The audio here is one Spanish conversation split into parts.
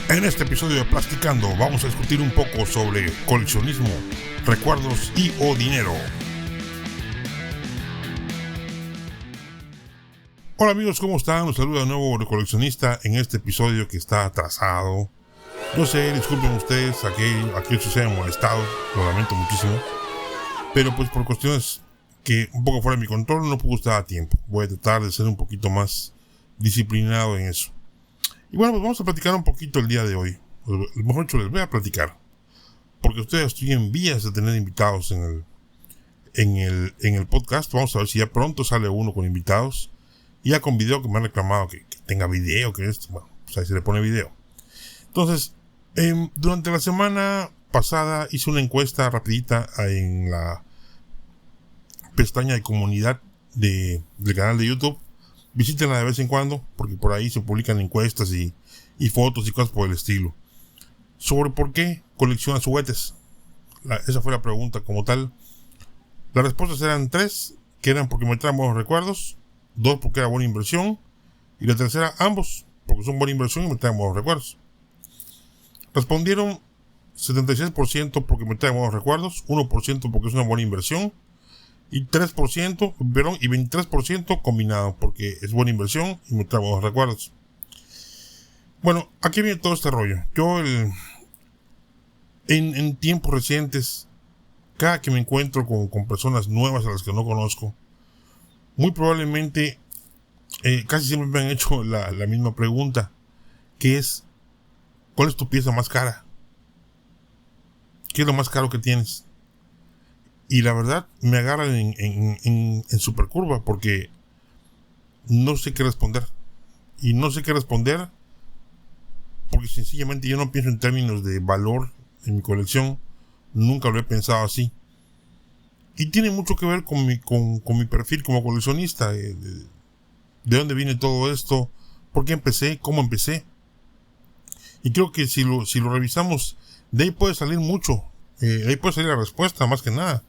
En este episodio de Plasticando vamos a discutir un poco sobre coleccionismo, recuerdos y o dinero. Hola amigos, ¿cómo están? Los saluda de nuevo el coleccionista en este episodio que está atrasado. Yo sé, disculpen ustedes, aquí se hayan molestado, lo lamento muchísimo. Pero pues por cuestiones que un poco fuera de mi control no pude estar a tiempo. Voy a tratar de ser un poquito más disciplinado en eso. Y bueno, pues vamos a platicar un poquito el día de hoy. Mejor dicho, les voy a platicar. Porque ustedes estoy en vías de tener invitados en el podcast. Vamos a ver si ya pronto sale uno con invitados. Y ya con video, que me han reclamado que tenga video, que esto. Bueno, pues ahí se le pone video. Entonces, durante la semana pasada hice una encuesta rapidita en la pestaña de comunidad del canal de YouTube. Visítenla de vez en cuando, porque por ahí se publican encuestas y fotos y cosas por el estilo. Sobre por qué coleccionas juguetes. Esa fue la pregunta como tal. Las respuestas eran 3, que eran porque me traen buenos recuerdos, 2 porque era buena inversión, y la tercera, ambos, porque son buena inversión y me traen buenos recuerdos. Respondieron 76% porque me traen buenos recuerdos, 1% porque es una buena inversión, y 23% combinado porque es buena inversión y me trae buenos recuerdos. Bueno, aquí viene todo este rollo. Yo en tiempos recientes, cada que me encuentro con personas nuevas a las que no conozco, muy probablemente casi siempre me han hecho la misma pregunta, que es: ¿cuál es tu pieza más cara? ¿Qué es lo más caro que tienes? Y la verdad me agarran en super curva, porque no sé qué responder. Y no sé qué responder porque sencillamente yo no pienso en términos de valor en mi colección. Nunca lo he pensado así. Y tiene mucho que ver con mi perfil como coleccionista. De dónde viene todo esto, por qué empecé, cómo empecé. Y creo que si lo revisamos, de ahí puede salir mucho. De ahí puede salir la respuesta, más que nada.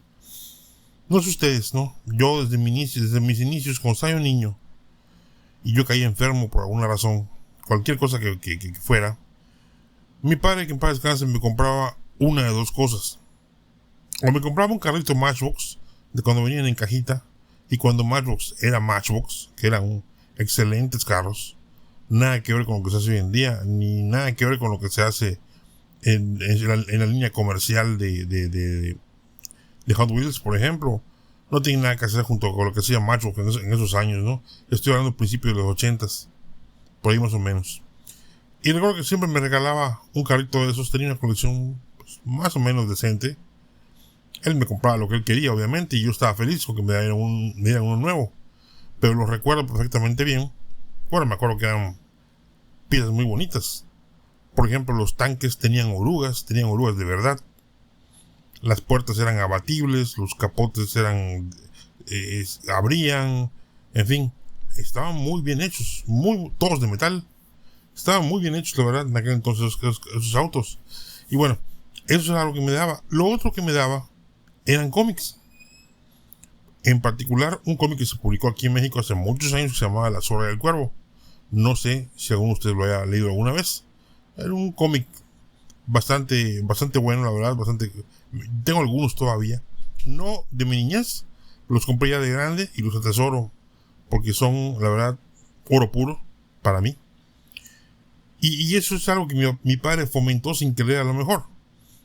No sé ustedes, ¿no? Yo desde mis inicios, cuando estaba un niño, y yo caí enfermo por alguna razón, cualquier cosa que fuera, mi padre, que en paz descanse, me compraba una de dos cosas. O me compraba un carrito Matchbox, de cuando venían en cajita, y cuando Matchbox era Matchbox, que eran excelentes carros, nada que ver con lo que se hace hoy en día, ni nada que ver con lo que se hace en la línea comercial de Hot Wheels, por ejemplo. No tiene nada que hacer junto con lo que hacía Matchbox en esos años, ¿no? Estoy hablando del principio de los 80s, por ahí más o menos. Y recuerdo que siempre me regalaba un carrito de esos. Tenía una colección pues, más o menos decente. Él me compraba lo que él quería, obviamente, y yo estaba feliz con que me dieran uno nuevo. Pero lo recuerdo perfectamente bien. Bueno, me acuerdo que eran piezas muy bonitas. Por ejemplo, los tanques tenían orugas de verdad. Las puertas eran abatibles, los capotes abrían, en fin, estaban muy bien hechos, todos de metal. Estaban muy bien hechos, la verdad, en aquel entonces esos autos. Y bueno, eso era algo que me daba. Lo otro que me daba eran cómics. En particular, un cómic que se publicó aquí en México hace muchos años, que se llamaba La Zorra y el Cuervo. No sé si alguno de ustedes lo haya leído alguna vez. Era un cómic bastante bueno, la verdad, tengo algunos todavía, no de mi niñez, los compré ya de grande y los atesoro, porque son, la verdad, oro puro para mí. Y eso es algo que mi padre fomentó sin querer, a lo mejor.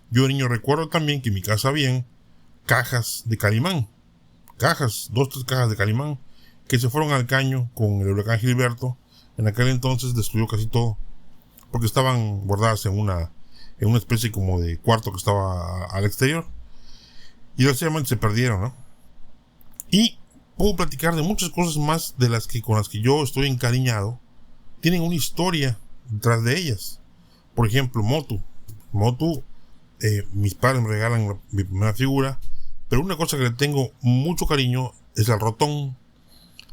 Yo de niño recuerdo también que en mi casa habían cajas de Calimán, 2-3 cajas de Calimán, que se fueron al caño con el huracán Gilberto. En aquel entonces destruyó casi todo, porque estaban guardadas en una especie como de cuarto que estaba al exterior, y desgraciadamente se perdieron, ¿no? Y puedo platicar de muchas cosas más con las que yo estoy encariñado. Tienen una historia detrás de ellas. Por ejemplo, Motu, mis padres me regalan mi primera figura, pero una cosa que le tengo mucho cariño es el Rotón,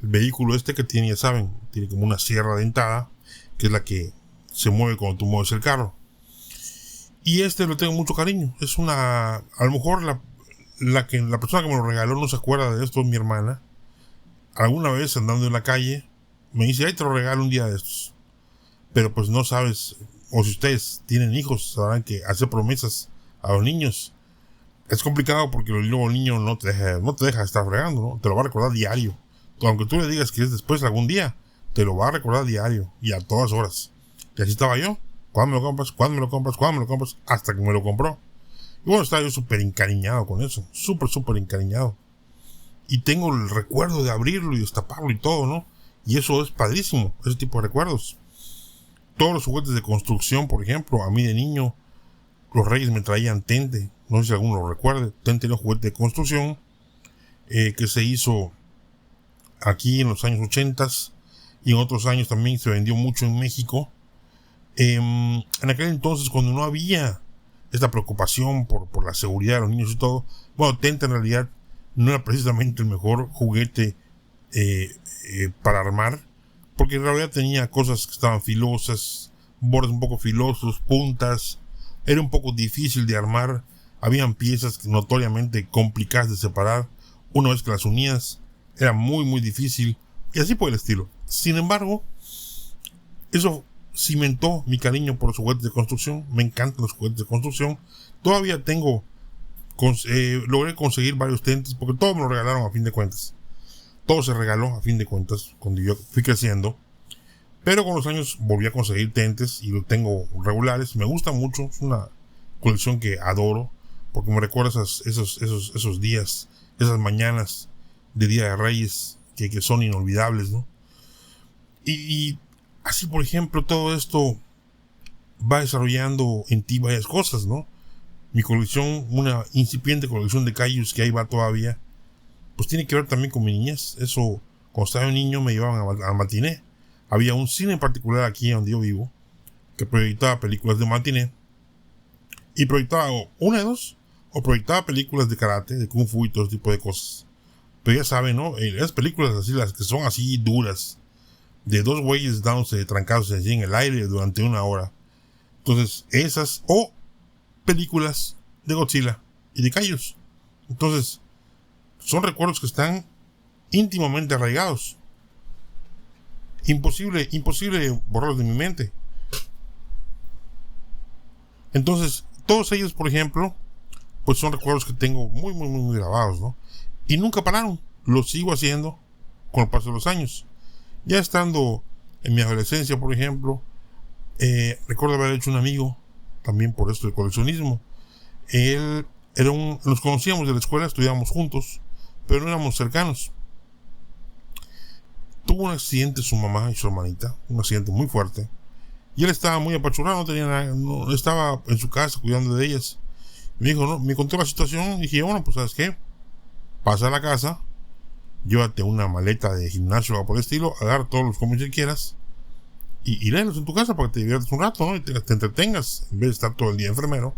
el vehículo que tiene, ya saben, tiene como una sierra dentada, que es la que se mueve cuando tú mueves el carro. Y le tengo mucho cariño. Es a lo mejor la persona que me lo regaló no se acuerda de esto, es mi hermana. Alguna vez andando en la calle me dice: ay, te lo regalo un día de estos. Pero pues no sabes o si ustedes tienen hijos, sabrán que hacer promesas a los niños es complicado porque luego el niño no te deja estar fregando, ¿no? Te lo va a recordar diario. Aunque tú le digas que es después algún día, te lo va a recordar diario y a todas horas. Y así estaba yo. ¿Cuándo me lo compras? ¿Cuándo me lo compras? ¿Cuándo me lo compras? Hasta que me lo compró. Y bueno, estaba yo súper encariñado con eso. Súper encariñado. Y tengo el recuerdo de abrirlo y destaparlo y todo, ¿no? Y eso es padrísimo, ese tipo de recuerdos. Todos los juguetes de construcción, por ejemplo, a mí de niño, los reyes me traían Tente. No sé si alguno lo recuerde. Tente era un juguete de construcción que se hizo aquí en los años 80 y en otros años también se vendió mucho en México. En aquel entonces, cuando no había esta preocupación por la seguridad de los niños y todo, bueno, Tente en realidad no era precisamente el mejor juguete para armar, porque en realidad tenía cosas que estaban filosas, bordes un poco filosos, puntas, era un poco difícil de armar, habían piezas notoriamente complicadas de separar, una vez que las unías era muy difícil, y así por el estilo. Sin embargo, eso cimentó mi cariño por los juguetes de construcción. Me encantan los juguetes de construcción. Todavía logré conseguir varios Tentes, porque todos me lo regalaron a fin de cuentas. Todo se regaló a fin de cuentas cuando yo fui creciendo. Pero con los años volví a conseguir Tentes y los tengo regulares. Me gusta mucho. Es una colección que adoro, porque me recuerda esos días, esas mañanas de Día de Reyes que son inolvidables, ¿no? Y así, por ejemplo, todo esto va desarrollando en ti varias cosas, ¿no? Mi colección, una incipiente colección de Kaijus que ahí va todavía, pues tiene que ver también con mi niñez. Eso, cuando estaba un niño me llevaban a matiné. Había un cine en particular aquí donde yo vivo que proyectaba películas de matiné y proyectaba una de dos, o proyectaba películas de karate, de kung fu y todo ese tipo de cosas. Pero ya saben, ¿no? Las películas así, las que son así duras, de dos güeyes dándose trancados así en el aire durante una hora. Entonces, esas, o películas de Godzilla y de Kaijus. Entonces, son recuerdos que están íntimamente arraigados. Imposible borrarlos de mi mente. Entonces, todos ellos, por ejemplo, pues son recuerdos que tengo muy grabados, ¿no? Y nunca pararon. Los sigo haciendo con el paso de los años. Ya estando en mi adolescencia, por ejemplo, recuerdo haber hecho un amigo también por esto del coleccionismo. Él nos conocíamos de la escuela, estudiábamos juntos, pero no éramos cercanos. Tuvo un accidente su mamá y su hermanita, un accidente muy fuerte, y él estaba muy apachurrado, no tenía nada, no, estaba en su casa cuidando de ellas. Me dijo, no, me contó la situación, y dije, bueno, pues ¿sabes qué? Pasa a la casa, llévate una maleta de gimnasio o por el estilo, agarra todos los cómics que quieras y léelos en tu casa para que te diviertas un rato, ¿no? Y te entretengas, en vez de estar todo el día enfermero,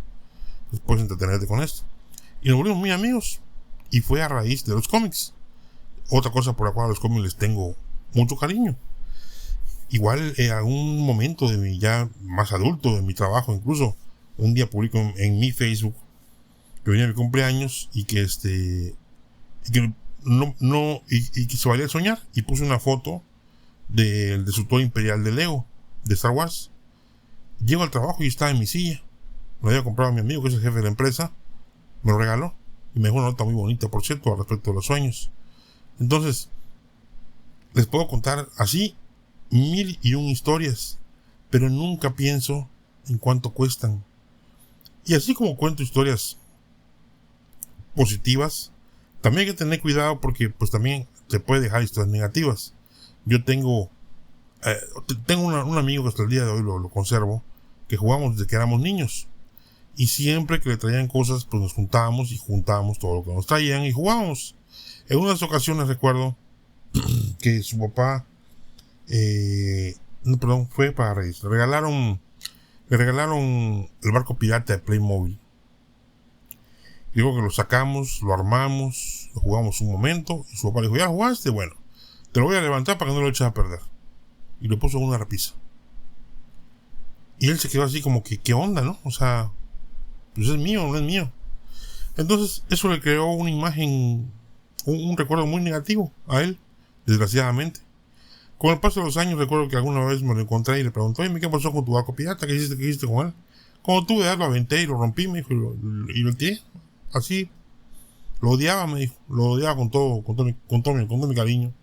pues puedes entretenerte con esto. Y nos volvimos muy amigos, y fue a raíz de los cómics. Otra cosa por la cual a los cómics les tengo mucho cariño. Igual en algún momento de mi ya más adulto, de mi trabajo incluso, un día publico en mi Facebook que venía mi cumpleaños y que que se valía soñar, y puse una foto del destructor imperial de Lego de Star Wars. Llego al trabajo y estaba en mi silla. Lo había comprado mi amigo, que es el jefe de la empresa, me lo regaló y me dejó una nota muy bonita, por cierto, al respecto de los sueños. Entonces, les puedo contar así 1001 historias, pero nunca pienso en cuánto cuestan. Y así como cuento historias positivas, también hay que tener cuidado, porque pues también se puede dejar historias negativas. Yo tengo un amigo que hasta el día de hoy lo conservo, que jugamos desde que éramos niños, y siempre que le traían cosas, pues nos juntábamos y juntábamos todo lo que nos traían y jugábamos. En unas ocasiones recuerdo que su papá fue para Reyes, le regalaron el barco pirata de Playmobil. Digo que lo sacamos, lo armamos, lo jugamos un momento, y su papá le dijo, ¿ya jugaste? Bueno, te lo voy a levantar para que no lo eches a perder. Y lo puso en una repisa. Y él se quedó así como que, ¿qué onda, no? O sea, pues es mío, no es mío. Entonces, eso le creó una imagen, un recuerdo muy negativo a él, desgraciadamente. Con el paso de los años recuerdo que alguna vez me lo encontré y le pregunté, oye, ¿qué pasó con tu barco pirata? ¿Qué hiciste con él? Cuando tuve, lo aventé y lo rompí, me dijo, y lo tiré. Así, lo odiaba, me dijo, lo odiaba con todo mi cariño.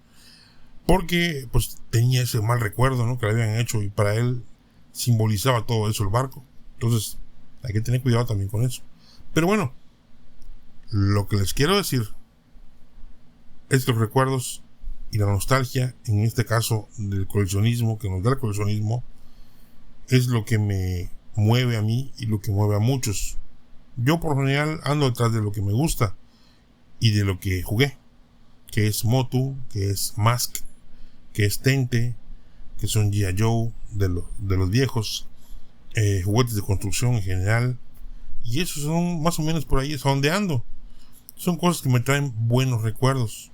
Porque, pues, tenía ese mal recuerdo, ¿no? Que le habían hecho y para él simbolizaba todo eso el barco. Entonces, hay que tener cuidado también con eso. Pero bueno, lo que les quiero decir es que los recuerdos y la nostalgia, en este caso del coleccionismo, que nos da el coleccionismo, es lo que me mueve a mí y lo que mueve a muchos. Yo por lo general ando detrás de lo que me gusta y de lo que jugué, que es Motu, que es Mask, que es Tente, que son G.I. Joe de los viejos, juguetes de construcción en general, y esos son más o menos por ahí es a donde ando. Son cosas que me traen buenos recuerdos,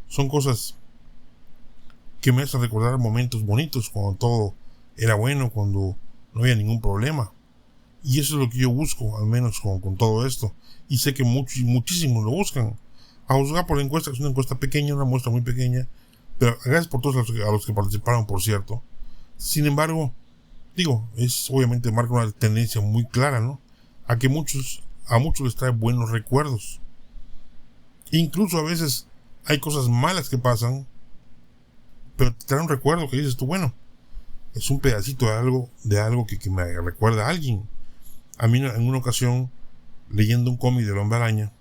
son cosas que me hacen recordar momentos bonitos, cuando todo era bueno, cuando no había ningún problema. Y eso es lo que yo busco, al menos con todo esto. Y sé que muchísimos lo buscan. A juzgar por la encuesta, que es una encuesta pequeña, una muestra muy pequeña, pero gracias por todos a los que participaron, por cierto. Sin embargo, es obviamente marca una tendencia muy clara, ¿no? A muchos les trae buenos recuerdos. Incluso a veces hay cosas malas que pasan, pero te trae un recuerdo que dices tú, bueno, es un pedacito de algo que me recuerda a alguien. A mí en una ocasión, leyendo un cómic del Hombre Araña,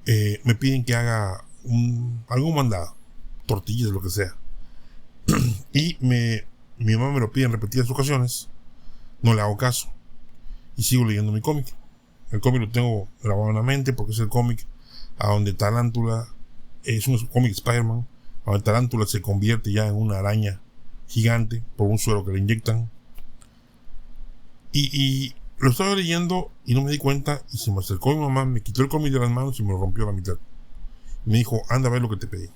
me piden que haga algún mandado, tortillas, lo que sea. Y mi mamá me lo pide en repetidas ocasiones, no le hago caso y sigo leyendo mi cómic. El cómic lo tengo grabado en la mente porque es el cómic a donde Tarántula, es un cómic Spider-Man, a donde Tarántula se convierte ya en una araña gigante por un suero que le inyectan. Y lo estaba leyendo y no me di cuenta, y se me acercó mi mamá, me quitó el cómic de las manos y me lo rompió a la mitad. Me dijo, anda a ver lo que te pedí.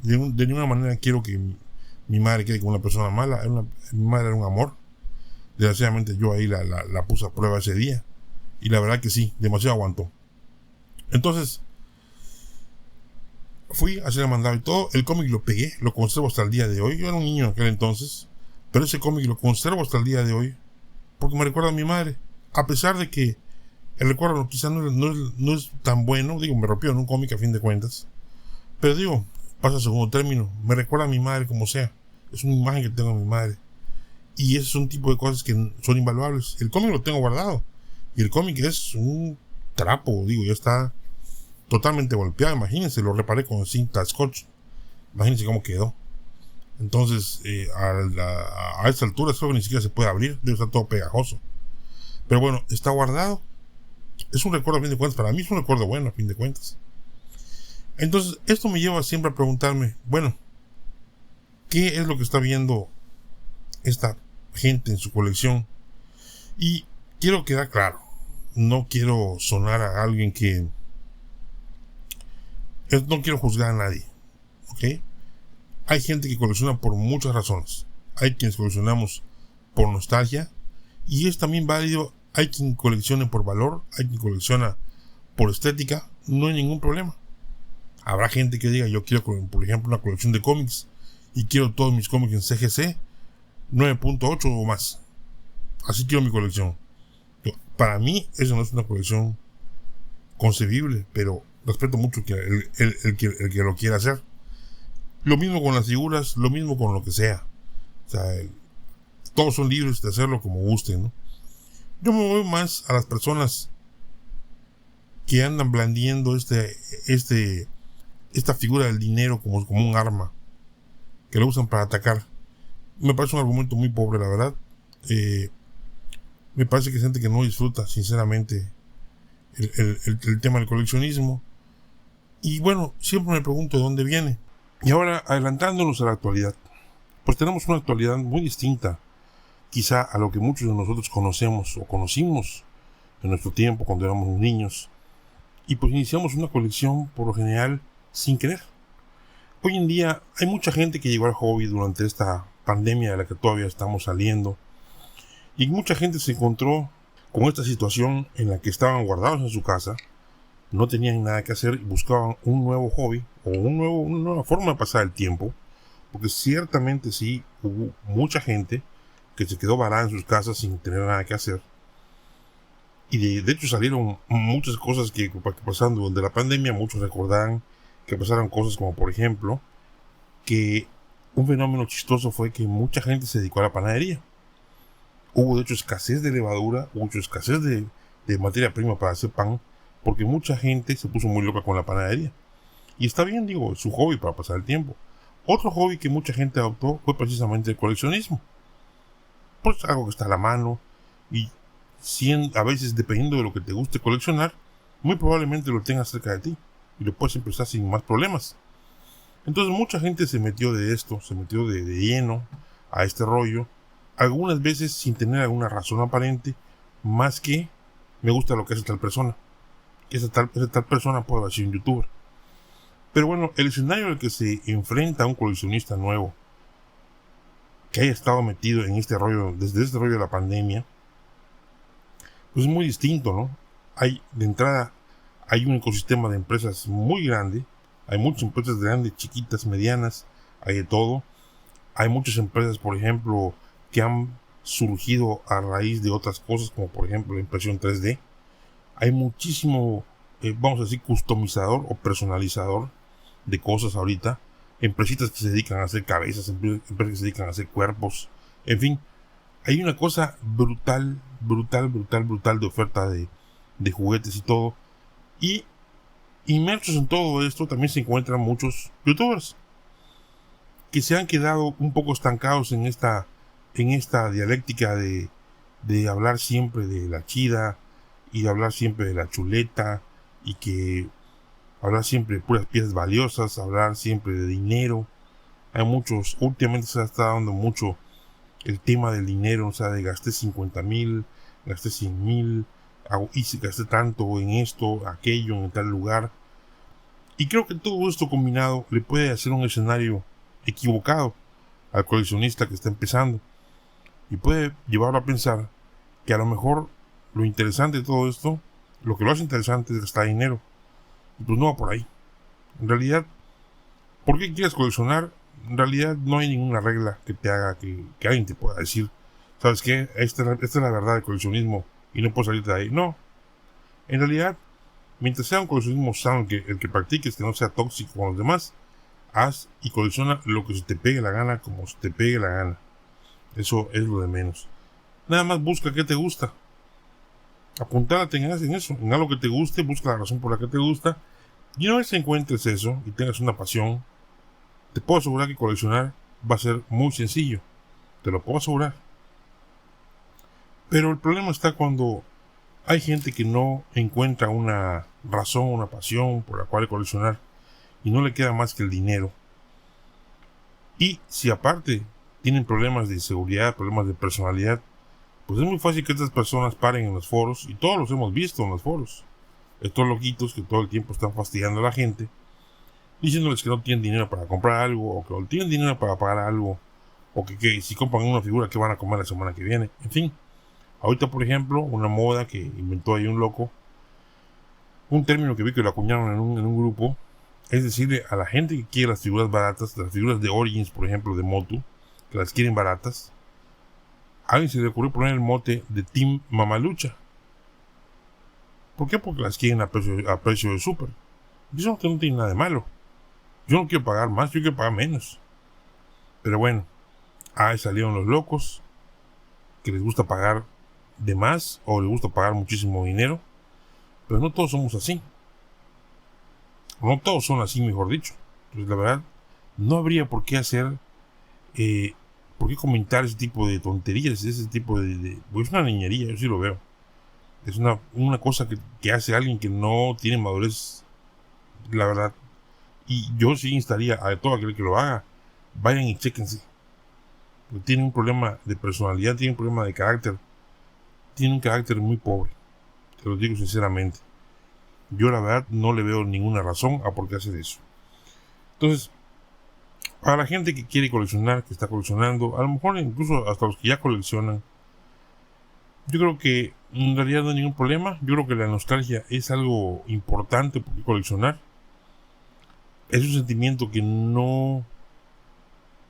De ninguna manera quiero que mi madre quede como una persona mala. Mi madre era un amor. Desgraciadamente yo ahí la puse a prueba ese día, y la verdad que sí, demasiado aguantó. Entonces fui a hacer el mandado y todo. El cómic lo pegué, lo conservo hasta el día de hoy. Yo era un niño en aquel entonces, pero ese cómic lo conservo hasta el día de hoy porque me recuerda a mi madre, a pesar de que el recuerdo quizás no es tan bueno. Me rompió en un cómic a fin de cuentas, pero pasa a segundo término. Me recuerda a mi madre como sea. Es una imagen que tengo de mi madre, y ese es un tipo de cosas que son invaluables. El cómic lo tengo guardado, y el cómic es un trapo, ya está totalmente golpeado. Imagínense, lo reparé con cinta scotch. Imagínense cómo quedó. Entonces, a esta altura eso ni siquiera se puede abrir, debe estar todo pegajoso. Pero bueno, está guardado. Es un recuerdo a fin de cuentas. Para mí es un recuerdo bueno a fin de cuentas. Entonces, esto me lleva siempre a preguntarme, bueno, ¿qué es lo que está viendo esta gente en su colección? Y quiero quedar claro, no quiero sonar a alguien que... no quiero juzgar a nadie, ¿ok? Hay gente que colecciona por muchas razones. Hay quienes coleccionamos por nostalgia, y es también válido. Hay quien colecciona por valor, hay quien colecciona por estética, no hay ningún problema. Habrá gente que diga, yo quiero, por ejemplo, una colección de cómics y quiero todos mis cómics en CGC 9.8 o más. Así quiero mi colección. Para mí eso no es una colección concebible, pero respeto mucho el que lo quiera hacer. Lo mismo con las figuras, lo mismo con lo que sea. O sea, todos son libres de hacerlo como gusten, ¿no? Yo me voy más a las personas que andan blandiendo esta figura del dinero como un arma, que lo usan para atacar. Me parece un argumento muy pobre, la verdad. Me parece que hay gente que no disfruta, sinceramente, el tema del coleccionismo. Y bueno, siempre me pregunto de dónde viene. Y ahora, adelantándonos a la actualidad, pues tenemos una actualidad muy distinta, quizá a lo que muchos de nosotros conocemos o conocimos en nuestro tiempo cuando éramos niños. Y pues iniciamos una colección por lo general sin querer. Hoy en día hay mucha gente que llegó al hobby durante esta pandemia de la que todavía estamos saliendo, y mucha gente se encontró con esta situación en la que estaban guardados en su casa, no tenían nada que hacer y buscaban un nuevo hobby o una nueva forma de pasar el tiempo, porque ciertamente sí hubo mucha gente que se quedó varada en sus casas sin tener nada que hacer. Y de hecho salieron muchas cosas que pasaron durante la pandemia. Muchos recordarán que pasaron cosas como, por ejemplo, que un fenómeno chistoso fue que mucha gente se dedicó a la panadería. Hubo de hecho escasez de levadura, hubo escasez de materia prima para hacer pan, porque mucha gente se puso muy loca con la panadería. Y está bien, digo, es su hobby para pasar el tiempo. Otro hobby que mucha gente adoptó fue precisamente el coleccionismo. Pues algo que está a la mano, y a veces, dependiendo de lo que te guste coleccionar, muy probablemente lo tengas cerca de ti y lo puedes empezar sin más problemas. Entonces mucha gente se metió de lleno a este rollo, algunas veces sin tener alguna razón aparente, más que me gusta lo que hace tal persona, que esa tal persona puede ser un youtuber. Pero bueno, el escenario en el que se enfrenta a un coleccionista nuevo que haya estado metido en este rollo, desde este rollo de la pandemia, pues es muy distinto, ¿no? De entrada, hay un ecosistema de empresas muy grande. Hay muchas empresas grandes, chiquitas, medianas, hay de todo. Hay muchas empresas, por ejemplo, que han surgido a raíz de otras cosas, como por ejemplo la impresión 3D. Hay muchísimo, vamos a decir, customizador o personalizador de cosas ahorita. Empresitas que se dedican a hacer cabezas, empresas que se dedican a hacer cuerpos. En fin, hay una cosa brutal de oferta de juguetes y todo. Y inmersos en todo esto también se encuentran muchos youtubers que se han quedado un poco estancados en esta dialéctica de hablar siempre de la chida y de hablar siempre de la chuleta y que hablar siempre de puras piezas valiosas, hablar siempre de dinero. Hay muchos, últimamente se está dando mucho el tema del dinero, o sea, de gasté 50,000, gasté 100,000, y gasté tanto en esto, aquello, en tal lugar. Y creo que todo esto combinado le puede hacer un escenario equivocado al coleccionista que está empezando. Y puede llevarlo a pensar que a lo mejor lo interesante de todo esto, lo que lo hace interesante es gastar dinero. Y pues no va por ahí. En realidad, ¿por qué quieres coleccionar? En realidad no hay ninguna regla que te haga que alguien te pueda decir, ¿sabes qué? Esta es la verdad del coleccionismo y no puedes salirte de ahí. No. En realidad, mientras sea un coleccionismo sano, el que practiques, que no sea tóxico con los demás, haz y colecciona lo que se te pegue la gana, como se te pegue la gana. Eso es lo de menos. Nada más busca qué te gusta. Apuntálate en eso, en algo que te guste, busca la razón por la que te gusta. Y una vez encuentres eso y tengas una pasión, te puedo asegurar que coleccionar va a ser muy sencillo. Te lo puedo asegurar. Pero el problema está cuando hay gente que no encuentra una razón, una pasión por la cual coleccionar y no le queda más que el dinero. Y si aparte tienen problemas de seguridad, problemas de personalidad, pues es muy fácil que estas personas paren en los foros, y todos los hemos visto en los foros. Estos loquitos que todo el tiempo están fastidiando a la gente, diciéndoles que no tienen dinero para comprar algo, o que no tienen dinero para pagar algo, o que si compran una figura que van a comer la semana que viene. En fin, ahorita por ejemplo, una moda que inventó ahí un loco, un término que vi que lo acuñaron en un grupo, es decirle a la gente que quiere las figuras baratas, las figuras de Origins, por ejemplo, de Motu, que las quieren baratas, a alguien se le ocurrió poner el mote de Team Mamalucha. ¿Por qué? Porque las quieren a precio de súper. Y eso no tiene nada de malo. Yo no quiero pagar más, yo quiero pagar menos. Pero bueno, ahí salieron los locos que les gusta pagar de más o les gusta pagar muchísimo dinero. Pero no todos somos así. No todos son así, mejor dicho. Pues la verdad, no habría por qué hacer, por qué comentar ese tipo de tonterías, ese tipo pues es una niñería, yo sí lo veo. Es una cosa que hace alguien que no tiene madurez, la verdad. Y yo sí instaría a todo aquel que lo haga, vayan y chéquense. Tiene un problema de personalidad, tiene un problema de carácter. Tiene un carácter muy pobre. Te lo digo sinceramente. Yo la verdad no le veo ninguna razón a por qué hacer eso. Entonces, para la gente que quiere coleccionar, que está coleccionando, a lo mejor incluso hasta los que ya coleccionan, yo creo que en realidad no hay ningún problema. Yo creo que la nostalgia es algo importante porque coleccionar es un sentimiento que no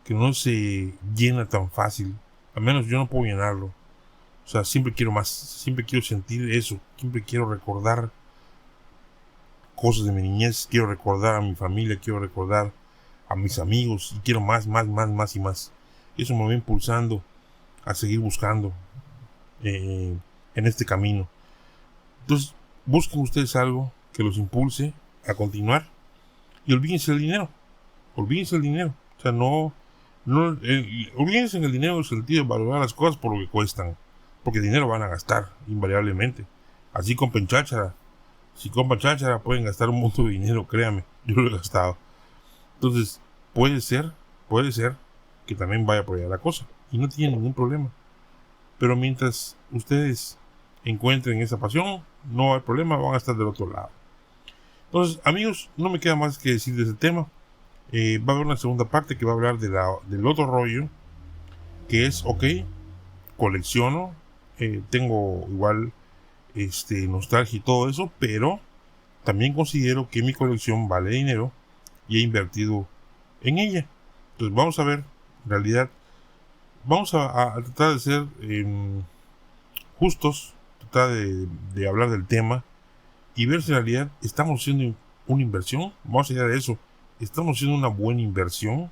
que no se llena tan fácil. Al menos yo no puedo llenarlo. O sea, siempre quiero más, siempre quiero sentir eso, siempre quiero recordar cosas de mi niñez, quiero recordar a mi familia, quiero recordar a mis amigos, y quiero más y más. Eso me va impulsando a seguir buscando en este camino. Entonces, busquen ustedes algo que los impulse a continuar y olvídense del dinero. Olvídense del dinero. O sea, olvídense en el dinero en el sentido de valorar las cosas por lo que cuestan. Porque dinero van a gastar, invariablemente. Así compren cháchara. Si compran cháchara pueden gastar un montón de dinero, créanme. Yo lo he gastado. Entonces, puede ser que también vaya por allá la cosa. Y no tiene ningún problema. Pero mientras ustedes encuentren esa pasión, no hay problema, van a estar del otro lado. Entonces, amigos, no me queda más que decir de ese tema. Va a haber una segunda parte que va a hablar del otro rollo, que es, colecciono, tengo igual nostalgia y todo eso, pero también considero que mi colección vale dinero y he invertido en ella. Entonces vamos a ver, en realidad, vamos a tratar de ser justos, tratar de hablar del tema y ver si en realidad estamos haciendo una inversión. Vamos allá de eso, estamos haciendo una buena inversión.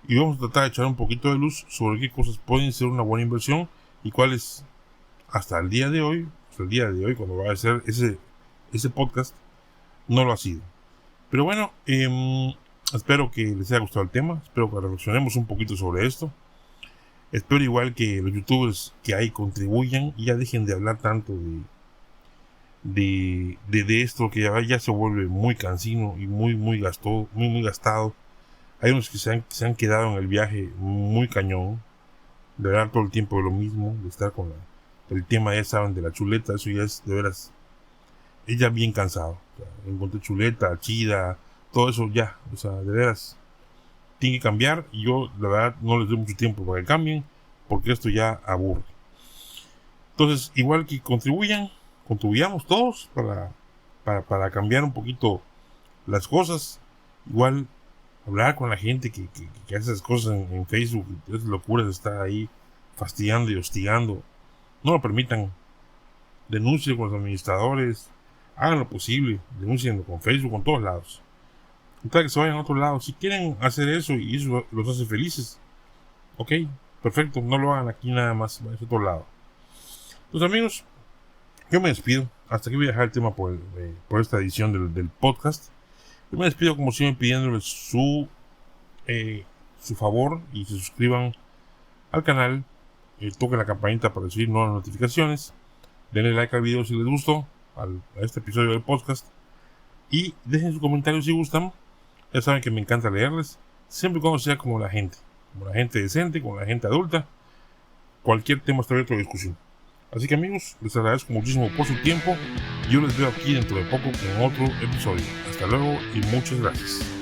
Y vamos a tratar de echar un poquito de luz sobre qué cosas pueden ser una buena inversión y cuáles hasta el día de hoy, cuando va a ser ese podcast, no lo ha sido. Pero bueno, espero que les haya gustado el tema, espero que reflexionemos un poquito sobre esto. Espero igual que los youtubers que hay contribuyan y ya dejen de hablar tanto de esto que ya se vuelve muy cansino y muy gastado. Hay unos que se han quedado en el viaje muy cañón, de hablar todo el tiempo de lo mismo, de estar con el tema, ya saben, de la chuleta. Eso ya es de veras, es ya bien cansado. O sea, encontré chuleta, chida, todo eso ya, o sea, de veras tiene que cambiar. Y yo la verdad no les doy mucho tiempo para que cambien, porque esto ya aburre. Entonces, igual que contribuyamos todos para cambiar un poquito las cosas. Igual hablar con la gente que hace esas cosas en Facebook, esas locuras de estar ahí fastidiando y hostigando. No lo permitan. Denuncien con los administradores, hagan lo posible, denuncien con Facebook, con todos lados. Para que se vayan a otro lado. Si quieren hacer eso y eso los hace felices, ok, perfecto, no lo hagan aquí nada más, vayan a otro lado. Pues amigos, yo me despido. Hasta aquí voy a dejar el tema por esta edición del podcast. Yo me despido como siempre pidiéndoles su favor y se suscriban al canal, toquen la campanita para recibir nuevas notificaciones, denle like al video si les gustó, a este episodio del podcast, y dejen sus comentarios si gustan. Ya saben que me encanta leerles, siempre y cuando sea como la gente decente, como la gente adulta. Cualquier tema está abierto a discusión. Así que amigos, les agradezco muchísimo por su tiempo. Yo les veo aquí dentro de poco con otro episodio. Hasta luego y muchas gracias.